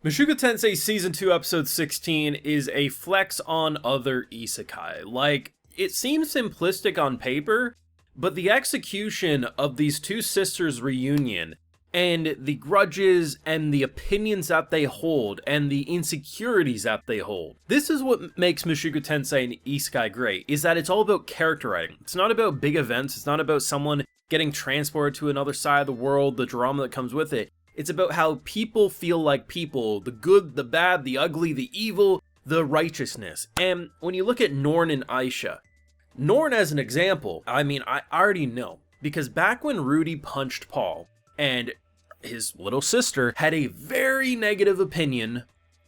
Mushoku Tensei Season 2 Episode 16 is a flex on other isekai. Like, it seems simplistic on paper, but the execution of these two sisters' reunion, and the grudges and the opinions that they hold, and the insecurities that they hold. This is what makes Mushoku Tensei and isekai great, is that it's all about character writing. It's not about big events, it's not about someone getting transported to another side of the world, the drama that comes with it. It's about how people feel like people, the good, the bad, the ugly, the evil, the righteousness. And when you look at Norn and Aisha, Norn as an example, I mean, I already know. Because back when Rudy punched Paul, and his little sister had a very negative opinion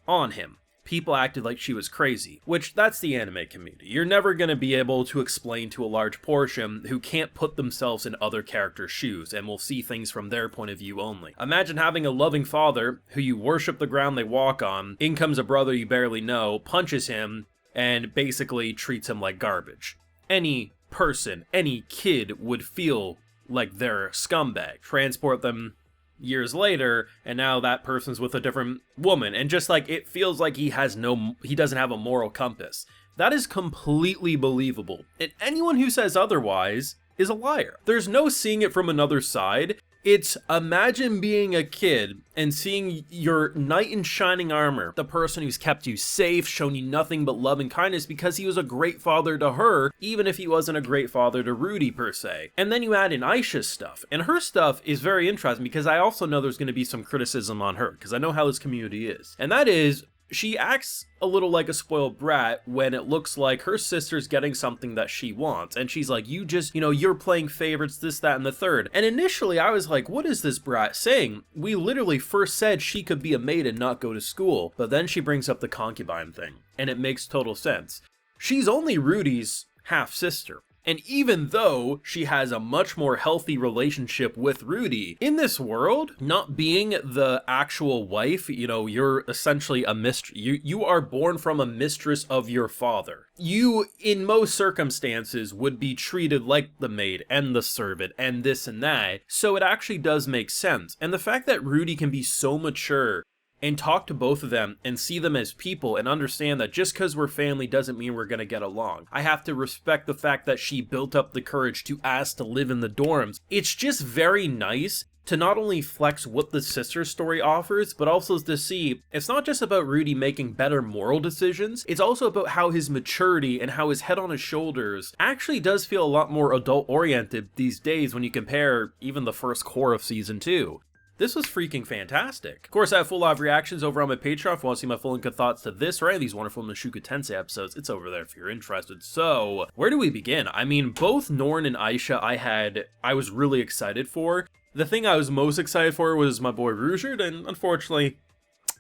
on him, people acted like she was crazy, which that's the anime community. You're never going to be able to explain to a large portion who can't put themselves in other characters' shoes and will see things from their point of view only. Imagine having a loving father who you worship the ground they walk on, in comes a brother you barely know, punches him, and basically treats him like garbage. Any person, any kid would feel like they're a scumbag. Transport them years later, and now that person's with a different woman, and just like it feels like he doesn't have a moral compass. That is completely believable, and anyone who says otherwise is a liar. There's no seeing it from another side. It's imagine being a kid and seeing your knight in shining armor, the person who's kept you safe, shown you nothing but love and kindness because he was a great father to her, even if he wasn't a great father to Rudy per se. And then you add in Aisha's stuff, and her stuff is very interesting because I also know there's going to be some criticism on her, because I know how this community is. And that is, she acts a little like a spoiled brat when it looks like her sister's getting something that she wants. And she's like, you're playing favorites, this, that, and the third. And initially I was like, what is this brat saying? We literally first said she could be a maid and not go to school. But then she brings up the concubine thing, and it makes total sense. She's only Rudy's half-sister. And even though she has a much more healthy relationship with Rudy, in this world, not being the actual wife, you're essentially a mistress. You are born from a mistress of your father. You, in most circumstances, would be treated like the maid and the servant and this and that. So it actually does make sense. And the fact that Rudy can be so mature and talk to both of them and see them as people and understand that just because we're family doesn't mean we're going to get along. I have to respect the fact that she built up the courage to ask to live in the dorms. It's just very nice to not only flex what the sister story offers, but also to see it's not just about Rudy making better moral decisions, it's also about how his maturity and how his head on his shoulders actually does feel a lot more adult-oriented these days when you compare even the first core of Season 2. This was freaking fantastic. Of course, I have full live reactions over on my Patreon. If you want to see my full and good thoughts to this or any of these wonderful Mushoku Tensei episodes, it's over there if you're interested. So, where do we begin? I mean, both Norn and Aisha I was really excited for. The thing I was most excited for was my boy Ruijerd, and unfortunately,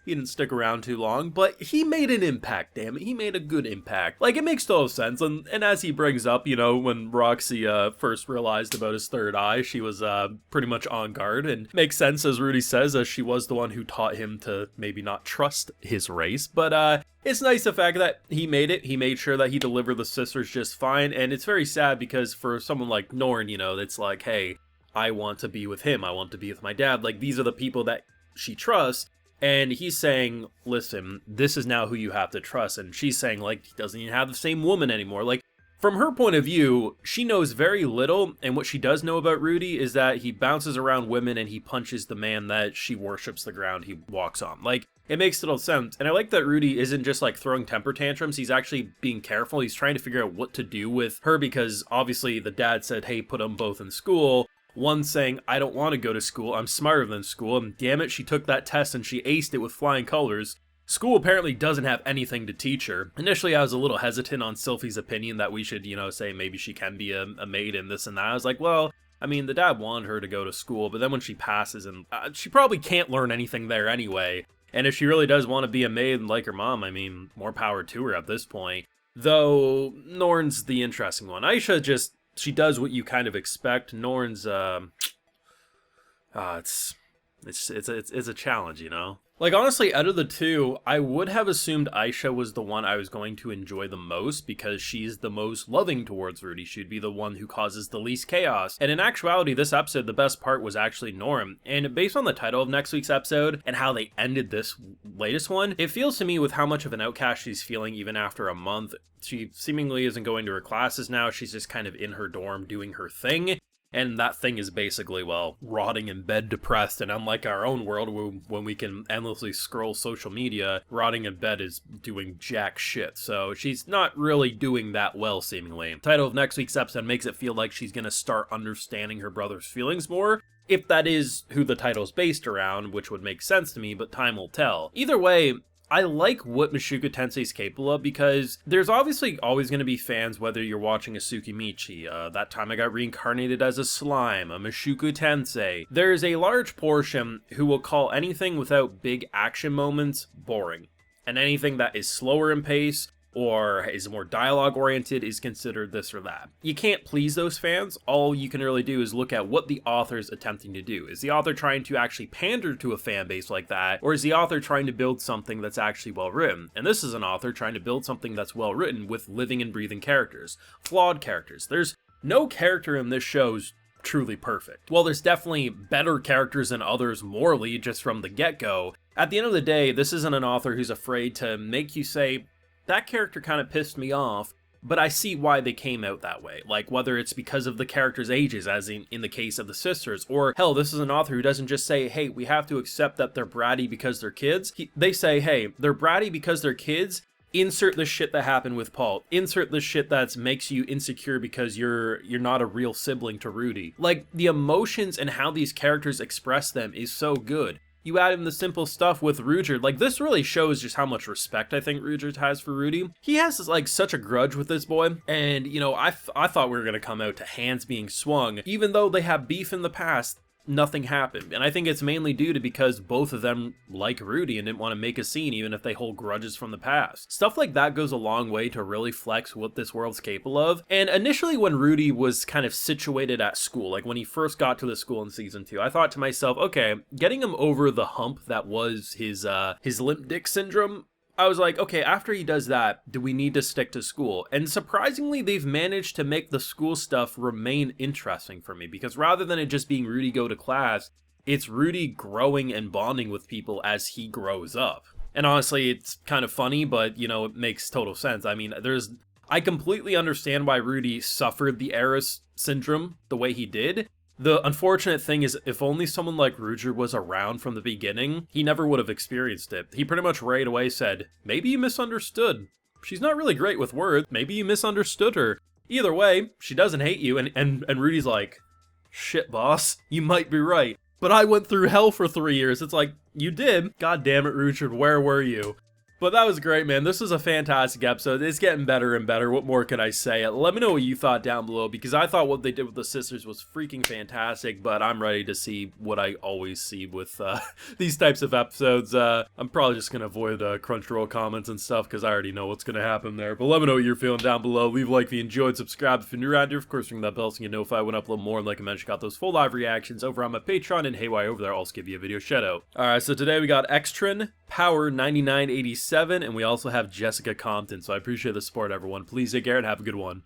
he didn't stick around too long, but he made an impact, damn it. He made a good impact. Like, it makes total sense, and as he brings up, when Roxy first realized about his third eye, she was pretty much on guard, and makes sense, as Rudy says, as she was the one who taught him to maybe not trust his race, but it's nice the fact that he made it. He made sure that he delivered the sisters just fine, and it's very sad because for someone like Norn, it's like, hey, I want to be with him, I want to be with my dad, like, these are the people that she trusts. And he's saying, listen, this is now who you have to trust. And she's saying, like, he doesn't even have the same woman anymore. Like, from her point of view, she knows very little. And what she does know about Rudy is that he bounces around women and he punches the man that she worships the ground he walks on. Like, it makes total sense. And I like that Rudy isn't just, like, throwing temper tantrums. He's actually being careful. He's trying to figure out what to do with her because, obviously, the dad said, hey, put them both in school. One saying, I don't want to go to school, I'm smarter than school, and damn it, she took that test and she aced it with flying colors. School apparently doesn't have anything to teach her. Initially, I was a little hesitant on Sylphie's opinion that we should, say maybe she can be a maid and this and that. I was like, well, I mean, the dad wanted her to go to school, but then when she passes, and she probably can't learn anything there anyway. And if she really does want to be a maid like her mom, I mean, more power to her at this point. Though, Norn's the interesting one. Aisha she does what you kind of expect. Norn's, it's a challenge, Like, honestly, out of the two, I would have assumed Aisha was the one I was going to enjoy the most because she's the most loving towards Rudy. She'd be the one who causes the least chaos. And in actuality, this episode, the best part was actually Norm. And based on the title of next week's episode and how they ended this latest one, it feels to me with how much of an outcast she's feeling even after a month. She seemingly isn't going to her classes now. She's just kind of in her dorm doing her thing. And that thing is basically, well, rotting in bed depressed. And unlike our own world, when we can endlessly scroll social media, rotting in bed is doing jack shit. So she's not really doing that well, seemingly. The title of next week's episode makes it feel like she's going to start understanding her brother's feelings more. If that is who the title's based around, which would make sense to me, but time will tell. Either way, I like what Mushoku Tensei is capable of because there's obviously always going to be fans whether you're watching a Tsukimichi, that time I got reincarnated as a slime, a Mushoku Tensei. There's a large portion who will call anything without big action moments boring, and anything that is slower in pace or is more dialogue oriented is considered this or that. You can't please those fans. All you can really do is look at what the author's attempting to do. Is the author trying to actually pander to a fan base like that, or is the author trying to build something that's actually well written? And this is an author trying to build something that's well written with living and breathing characters, flawed characters. There's no character in this show's truly perfect. Well, there's definitely better characters than others morally just from the get-go. At the end of the day, this isn't an author who's afraid to make you say, that character kind of pissed me off, but I see why they came out that way. Like, whether it's because of the characters' ages, as in the case of the sisters, or hell, this is an author who doesn't just say, hey, we have to accept that they're bratty because they're kids. They say, hey, they're bratty because they're kids. Insert the shit that happened with Paul. Insert the shit that makes you insecure because you're not a real sibling to Rudy. Like, the emotions and how these characters express them is so good. You add in the simple stuff with Ruijerd, like this really shows just how much respect I think Ruijerd has for Rudy. He has like such a grudge with this boy, and you know, I thought we were gonna come out to hands being swung. Even though they have beef in the past, nothing happened. And I think it's mainly due to because both of them like Rudy and didn't want to make a scene even if they hold grudges from the past. Stuff like that goes a long way to really flex what this world's capable of. And initially when Rudy was kind of situated at school, like when he first got to the school in season 2, I thought to myself, okay, getting him over the hump that was his limp dick syndrome, I was like, okay, after he does that, do we need to stick to school? And surprisingly, they've managed to make the school stuff remain interesting for me, because rather than it just being Rudy go to class, it's Rudy growing and bonding with people as he grows up. And honestly, it's kind of funny, but, you know, it makes total sense. I mean, I completely understand why Rudy suffered the Eris syndrome the way he did. The unfortunate thing is, if only someone like Ruijerd was around from the beginning, he never would have experienced it. He pretty much right away said, maybe you misunderstood. She's not really great with words. Maybe you misunderstood her. Either way, she doesn't hate you, and Rudy's like, shit, boss, you might be right. But I went through hell for 3 years. It's like, you did. God damn it, Ruijerd, where were you? But that was great, man. This was a fantastic episode. It's getting better and better. What more can I say? Let me know what you thought down below, because I thought what they did with the sisters was freaking fantastic, but I'm ready to see what I always see with these types of episodes. I'm probably just going to avoid Crunchyroll comments and stuff, because I already know what's going to happen there. But let me know what you're feeling down below. Leave a like if you enjoyed, subscribe if you're new around here. Of course, ring that bell so you get notified when I upload more. And like I mentioned, got those full live reactions over on my Patreon, and hey, while you're over there, I'll also give you a video shout out. Alright, so today we got Extrin, Power 9987, and we also have Jessica Compton, so I appreciate the support, everyone. Please take care and have a good one.